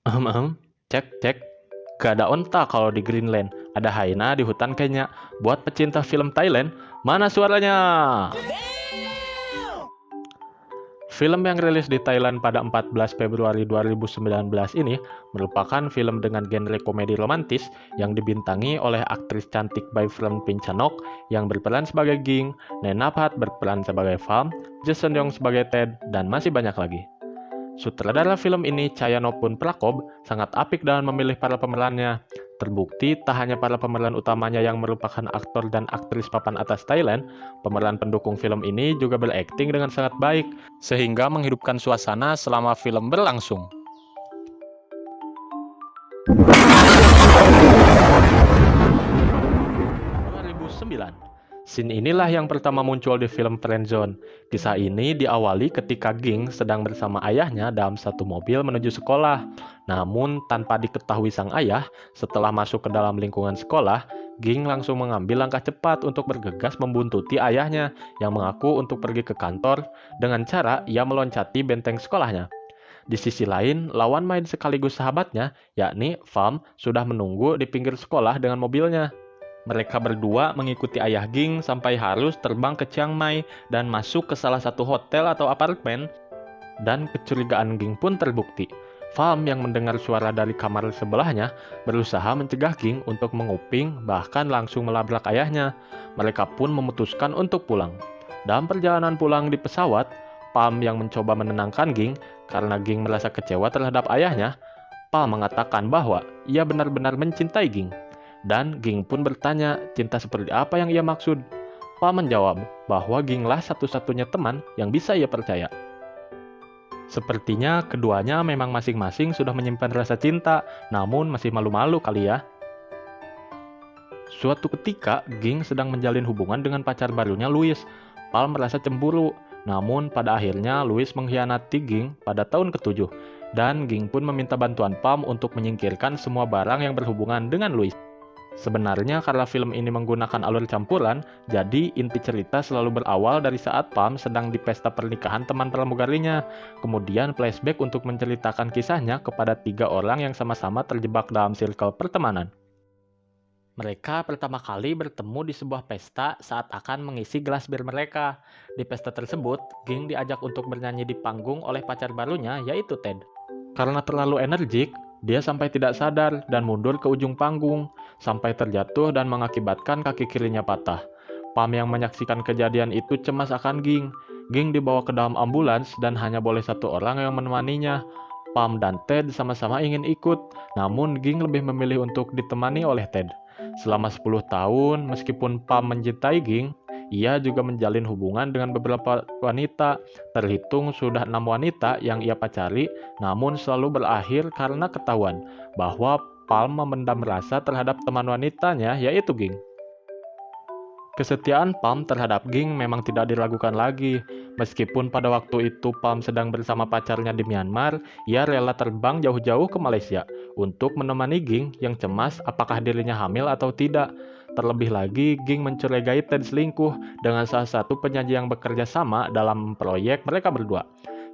Ehem, cek, cek. Gak ada onta kalau di Greenland. Ada hyena di hutan Kenya. Buat pecinta film Thailand, mana suaranya? Film yang rilis di Thailand pada 14 Februari 2019 ini merupakan film dengan genre komedi romantis yang dibintangi oleh aktris cantik Baekhyun Pinchanok yang berperan sebagai Ging, Nena Phat berperan sebagai Pham, Jason Yong sebagai Ted, dan masih banyak lagi. Sutradara film ini, Chayanopon Prakob, sangat apik dalam memilih para pemerannya. Terbukti tak hanya para pemeran utamanya yang merupakan aktor dan aktris papan atas Thailand, pemeran pendukung film ini juga berakting dengan sangat baik, sehingga menghidupkan suasana selama film berlangsung. 2009. Scene inilah yang pertama muncul di film Friendzone. Kisah ini diawali ketika Ging sedang bersama ayahnya dalam satu mobil menuju sekolah. Namun, tanpa diketahui sang ayah, setelah masuk ke dalam lingkungan sekolah, Ging langsung mengambil langkah cepat untuk bergegas membuntuti ayahnya yang mengaku untuk pergi ke kantor dengan cara ia meloncati benteng sekolahnya. Di sisi lain, lawan main sekaligus sahabatnya, yakni Pham, sudah menunggu di pinggir sekolah dengan mobilnya. Mereka berdua mengikuti ayah Ging sampai harus terbang ke Chiang Mai dan masuk ke salah satu hotel atau apartemen, dan kecurigaan Ging pun terbukti. Pham yang mendengar suara dari kamar sebelahnya berusaha mencegah Ging untuk menguping, bahkan langsung melabrak ayahnya. Mereka pun memutuskan untuk pulang. Dalam perjalanan pulang di pesawat, Pham yang mencoba menenangkan Ging karena Ging merasa kecewa terhadap ayahnya. Pham mengatakan bahwa ia benar-benar mencintai Ging. Dan Ging pun bertanya cinta seperti apa yang ia maksud. Pa menjawab bahwa Ginglah satu-satunya teman yang bisa ia percaya. Sepertinya keduanya memang masing-masing sudah menyimpan rasa cinta, namun masih malu-malu kali ya. Suatu ketika, Ging sedang menjalin hubungan dengan pacar barunya Louis. Pal merasa cemburu, namun pada akhirnya Louis mengkhianati Ging pada tahun ke-7. Dan Ging pun meminta bantuan Pam untuk menyingkirkan semua barang yang berhubungan dengan Louis. Sebenarnya karena film ini menggunakan alur campuran, jadi inti cerita selalu berawal dari saat Pam sedang di pesta pernikahan teman pramugarinya. Kemudian flashback untuk menceritakan kisahnya kepada 3 orang yang sama-sama terjebak dalam circle pertemanan. Mereka pertama kali bertemu di sebuah pesta saat akan mengisi gelas bir mereka. Di pesta tersebut, Ging diajak untuk bernyanyi di panggung oleh pacar barunya, yaitu Ted. Karena terlalu energik, dia sampai tidak sadar dan mundur ke ujung panggung, sampai terjatuh dan mengakibatkan kaki kirinya patah. Pam yang menyaksikan kejadian itu cemas akan Ging. Ging dibawa ke dalam ambulans dan hanya boleh satu orang yang menemaninya. Pam dan Ted sama-sama ingin ikut, namun Ging lebih memilih untuk ditemani oleh Ted. Selama 10 tahun, meskipun Pam mencintai Ging, ia juga menjalin hubungan dengan beberapa wanita. Terhitung sudah 6 wanita yang ia pacari, namun selalu berakhir karena ketahuan bahwa Palm memendam rasa terhadap teman wanitanya, yaitu Ging. Kesetiaan Palm terhadap Ging memang tidak diragukan lagi. Meskipun pada waktu itu Palm sedang bersama pacarnya di Myanmar, ia rela terbang jauh-jauh ke Malaysia untuk menemani Ging yang cemas apakah dirinya hamil atau tidak. Terlebih lagi, Ging mencurigai Ted selingkuh dengan salah satu penyanyi yang bekerja sama dalam proyek mereka berdua.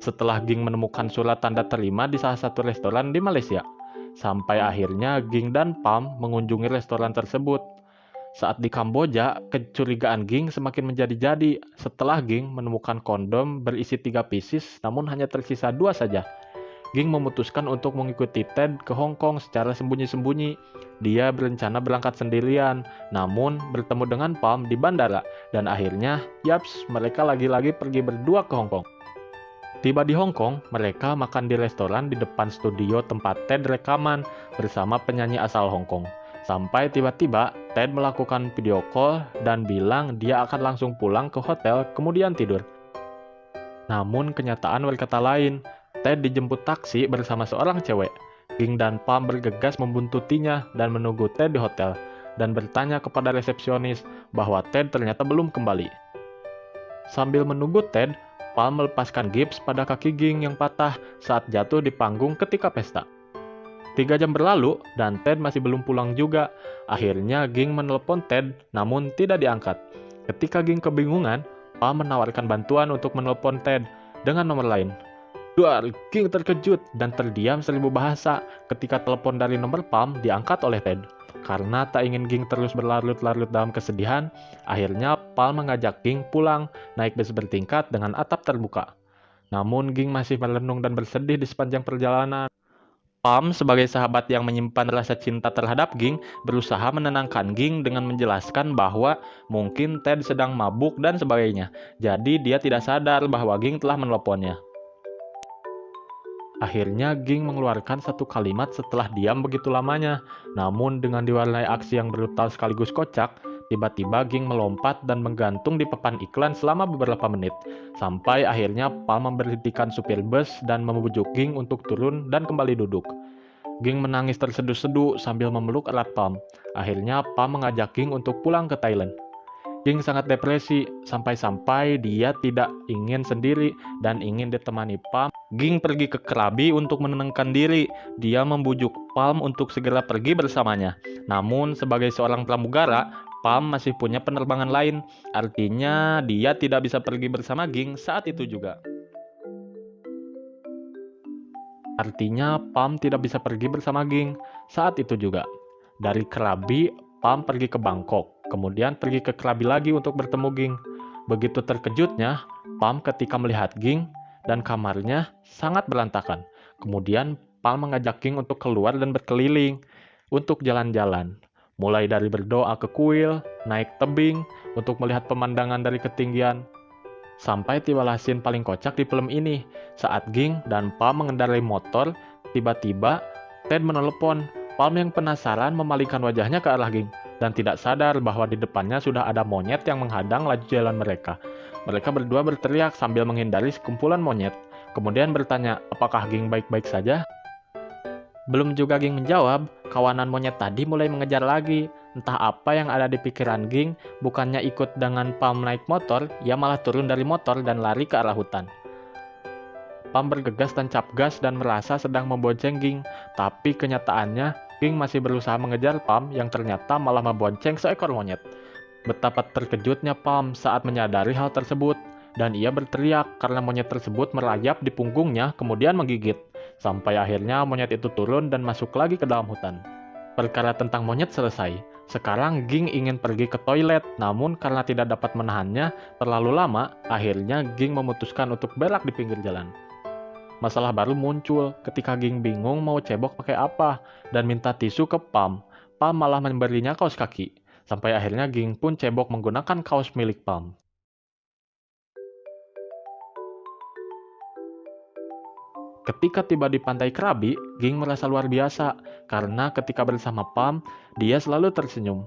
Setelah Ging menemukan surat tanda terima di salah satu restoran di Malaysia. Sampai akhirnya Ging dan Pam mengunjungi restoran tersebut. Saat di Kamboja, kecurigaan Ging semakin menjadi-jadi setelah Ging menemukan kondom berisi 3 pieces namun hanya tersisa 2 saja. Ging memutuskan untuk mengikuti Ted ke Hong Kong secara sembunyi-sembunyi. Dia berencana berangkat sendirian, namun bertemu dengan Pam di bandara, dan akhirnya, yaps, mereka lagi-lagi pergi berdua ke Hong Kong. Tiba di Hong Kong, mereka makan di restoran di depan studio tempat Ted rekaman bersama penyanyi asal Hong Kong. Sampai tiba-tiba, Ted melakukan video call dan bilang dia akan langsung pulang ke hotel kemudian tidur. Namun kenyataan berkata lain. Ted dijemput taksi bersama seorang cewek. Ging dan Pam bergegas membuntutinya dan menunggu Ted di hotel, dan bertanya kepada resepsionis bahwa Ted ternyata belum kembali. Sambil menunggu Ted, Pam melepaskan gips pada kaki Ging yang patah saat jatuh di panggung ketika pesta. 3 jam berlalu dan Ted masih belum pulang juga. Akhirnya Ging menelepon Ted namun tidak diangkat. Ketika Ging kebingungan, Pam menawarkan bantuan untuk menelepon Ted dengan nomor lain. Duar, Ging terkejut dan terdiam 1000 bahasa ketika telepon dari nomor Palm diangkat oleh Ted. Karena tak ingin Ging terus berlarut-larut dalam kesedihan, akhirnya Palm mengajak Ging pulang naik bis bertingkat dengan atap terbuka. Namun Ging masih merenung dan bersedih di sepanjang perjalanan. Palm sebagai sahabat yang menyimpan rasa cinta terhadap Ging berusaha menenangkan Ging dengan menjelaskan bahwa mungkin Ted sedang mabuk dan sebagainya. Jadi dia tidak sadar bahwa Ging telah menelponnya. Akhirnya Ging mengeluarkan satu kalimat setelah diam begitu lamanya. Namun dengan diwarnai aksi yang brutal sekaligus kocak, tiba-tiba Ging melompat dan menggantung di papan iklan selama beberapa menit. Sampai akhirnya Palm memberhentikan supir bus dan membujuk Ging untuk turun dan kembali duduk. Ging menangis terseduh-seduh sambil memeluk erat Palm. Akhirnya Palm mengajak Ging untuk pulang ke Thailand. Ging sangat depresi, sampai-sampai dia tidak ingin sendiri dan ingin ditemani Palm. Ging pergi ke Krabi untuk menenangkan diri. Dia membujuk Palm untuk segera pergi bersamanya. Namun sebagai seorang pramugara, Palm masih punya penerbangan lain. Artinya dia tidak bisa pergi bersama Ging saat itu juga. Artinya Palm tidak bisa pergi bersama Ging saat itu juga. Dari Krabi, Palm pergi ke Bangkok, kemudian pergi ke Krabi lagi untuk bertemu Ging. Begitu terkejutnya, Palm ketika melihat Ging dan kamarnya sangat berantakan. Kemudian Palm mengajak Ging untuk keluar dan berkeliling, untuk jalan-jalan. Mulai dari berdoa ke kuil, naik tebing, untuk melihat pemandangan dari ketinggian. Sampai tibalah scene paling kocak di film ini, saat Ging dan Palm mengendarai motor, tiba-tiba Ted menelepon. Palm yang penasaran memalingkan wajahnya ke arah Ging, dan tidak sadar bahwa di depannya sudah ada monyet yang menghadang laju jalan mereka. Mereka berdua berteriak sambil menghindari sekumpulan monyet, kemudian bertanya apakah Ging baik-baik saja. Belum juga Ging menjawab, kawanan monyet tadi mulai mengejar lagi. Entah apa yang ada di pikiran Ging, bukannya ikut dengan Palm naik motor, ia malah turun dari motor dan lari ke arah hutan. Palm bergegas tancap gas dan merasa sedang membonceng Ging, tapi kenyataannya Ging masih berusaha mengejar Palm yang ternyata malah membonceng seekor monyet. Betapa terkejutnya Palm saat menyadari hal tersebut, dan ia berteriak karena monyet tersebut merayap di punggungnya kemudian menggigit. Sampai akhirnya monyet itu turun dan masuk lagi ke dalam hutan. Perkara tentang monyet selesai. Sekarang Ging ingin pergi ke toilet, namun karena tidak dapat menahannya terlalu lama, akhirnya Ging memutuskan untuk berak di pinggir jalan. Masalah baru muncul ketika Ging bingung mau cebok pakai apa dan minta tisu ke Palm. Palm malah memberinya kaos kaki. Sampai akhirnya Ging pun cebok menggunakan kaos milik Palm. Ketika tiba di pantai Krabi, Ging merasa luar biasa karena ketika bersama Palm, dia selalu tersenyum.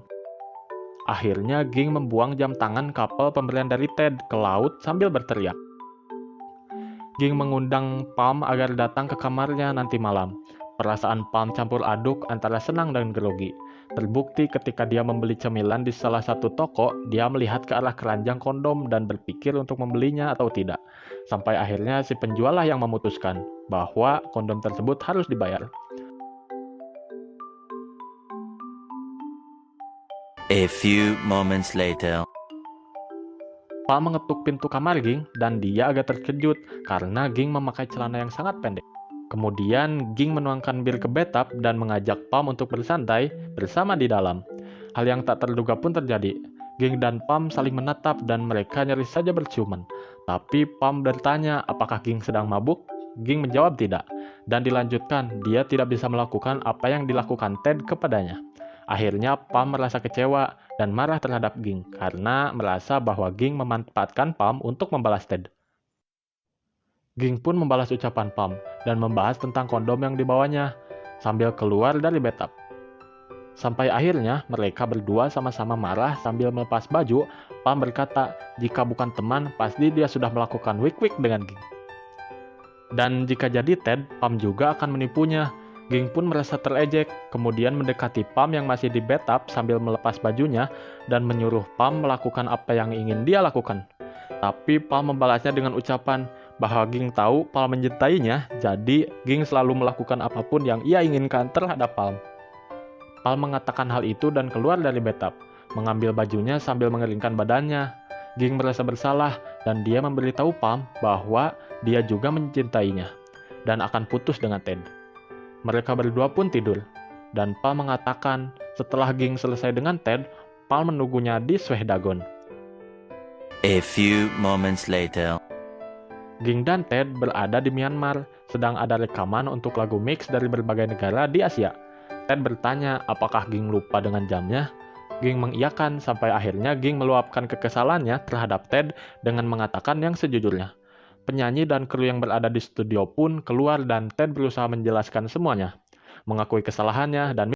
Akhirnya Ging membuang jam tangan kapal pemberian dari Ted ke laut sambil berteriak. Ging mengundang Palm agar datang ke kamarnya nanti malam. Perasaan Palm campur aduk antara senang dan grogi. Terbukti ketika dia membeli cemilan di salah satu toko, dia melihat ke arah keranjang kondom dan berpikir untuk membelinya atau tidak. Sampai akhirnya si penjuallah yang memutuskan bahwa kondom tersebut harus dibayar. A few moments later. Palm mengetuk pintu kamar Ging dan dia agak terkejut karena Ging memakai celana yang sangat pendek. Kemudian Ging menuangkan bir ke bathtub dan mengajak Palm untuk bersantai bersama di dalam. Hal yang tak terduga pun terjadi. Ging dan Palm saling menatap dan mereka nyaris saja berciuman. Tapi Palm bertanya apakah Ging sedang mabuk. Ging menjawab tidak. Dan dilanjutkan, dia tidak bisa melakukan apa yang dilakukan Ted kepadanya. Akhirnya Palm merasa kecewa dan marah terhadap Ging karena merasa bahwa Ging memanfaatkan Palm untuk membalas Ted. Ging pun membalas ucapan Palm dan membahas tentang kondom yang dibawanya sambil keluar dari bathtub. Sampai akhirnya mereka berdua sama-sama marah sambil melepas baju. Palm berkata, jika bukan teman, pasti dia sudah melakukan wik-wik dengan Ging. Dan jika jadi Ted, Palm juga akan menipunya. Ging pun merasa terejek, kemudian mendekati Palm yang masih di bathtub sambil melepas bajunya dan menyuruh Palm melakukan apa yang ingin dia lakukan. Tapi Palm membalasnya dengan ucapan bahwa Ging tahu Palm mencintainya, jadi Ging selalu melakukan apapun yang ia inginkan terhadap Palm. Palm mengatakan hal itu dan keluar dari bathtub, mengambil bajunya sambil mengeringkan badannya. Ging merasa bersalah dan dia memberitahu Palm bahwa dia juga mencintainya dan akan putus dengan Ted. Mereka berdua pun tidur, dan Palm mengatakan setelah Ging selesai dengan Ted, Palm menunggunya di Swehdagon. A few moments later. Ging dan Ted berada di Myanmar, sedang ada rekaman untuk lagu mix dari berbagai negara di Asia. Ted bertanya apakah Ging lupa dengan jamnya. Ging mengiyakan sampai akhirnya Ging meluapkan kekesalannya terhadap Ted dengan mengatakan yang sejujurnya. Penyanyi dan kru yang berada di studio pun keluar dan Ted berusaha menjelaskan semuanya, mengakui kesalahannya dan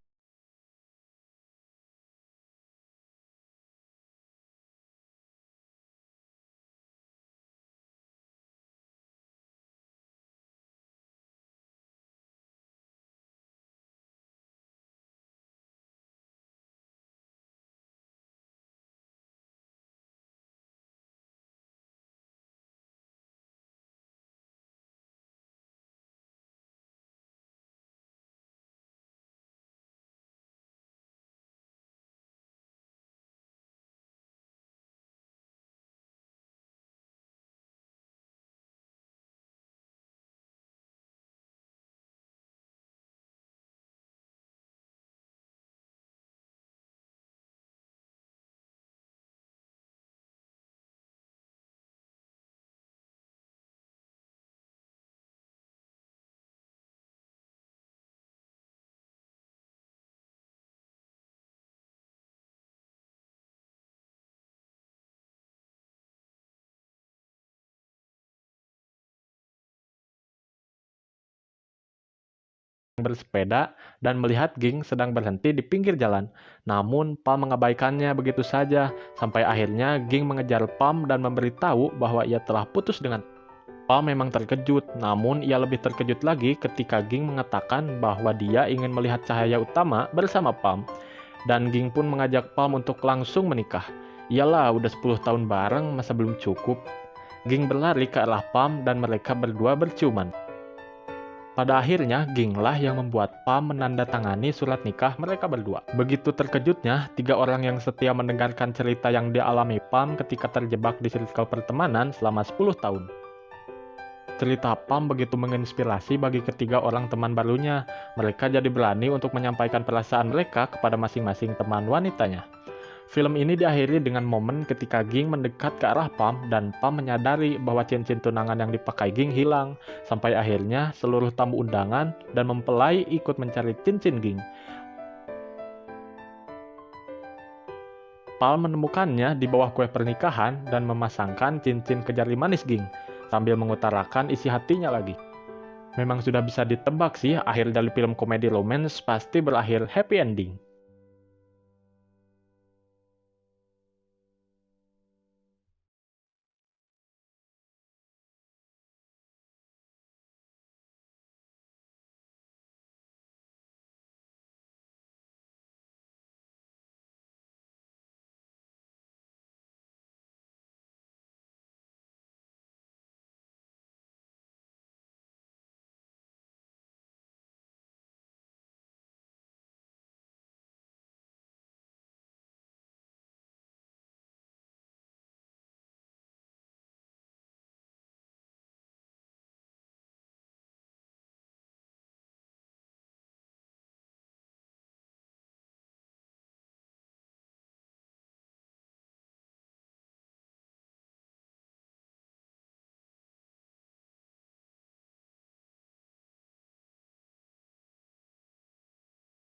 bersepeda dan melihat Ging sedang berhenti di pinggir jalan. Namun Palm mengabaikannya begitu saja sampai akhirnya Ging mengejar Palm dan memberitahu bahwa ia telah putus dengan Palm. Memang terkejut, namun ia lebih terkejut lagi ketika Ging mengatakan bahwa dia ingin melihat cahaya utama bersama Palm. Dan Ging pun mengajak Palm untuk langsung menikah. Iyalah, udah 10 tahun bareng, masa belum cukup? Ging berlari ke arah Palm dan mereka berdua berciuman. Pada akhirnya, Ging lah yang membuat Palm menandatangani surat nikah mereka berdua. Begitu terkejutnya, 3 orang yang setia mendengarkan cerita yang dialami Palm ketika terjebak di circle pertemanan selama 10 tahun. Cerita Palm begitu menginspirasi bagi ketiga orang teman barunya. Mereka jadi berani untuk menyampaikan perasaan mereka kepada masing-masing teman wanitanya. Film ini diakhiri dengan momen ketika Ging mendekat ke arah Palm dan Palm menyadari bahwa cincin tunangan yang dipakai Ging hilang. Sampai akhirnya seluruh tamu undangan dan mempelai ikut mencari cincin Ging. Palm menemukannya di bawah kue pernikahan dan memasangkan cincin ke jari manis Ging, sambil mengutarakan isi hatinya lagi. Memang sudah bisa ditebak sih, akhir dari film komedi romance pasti berakhir happy ending.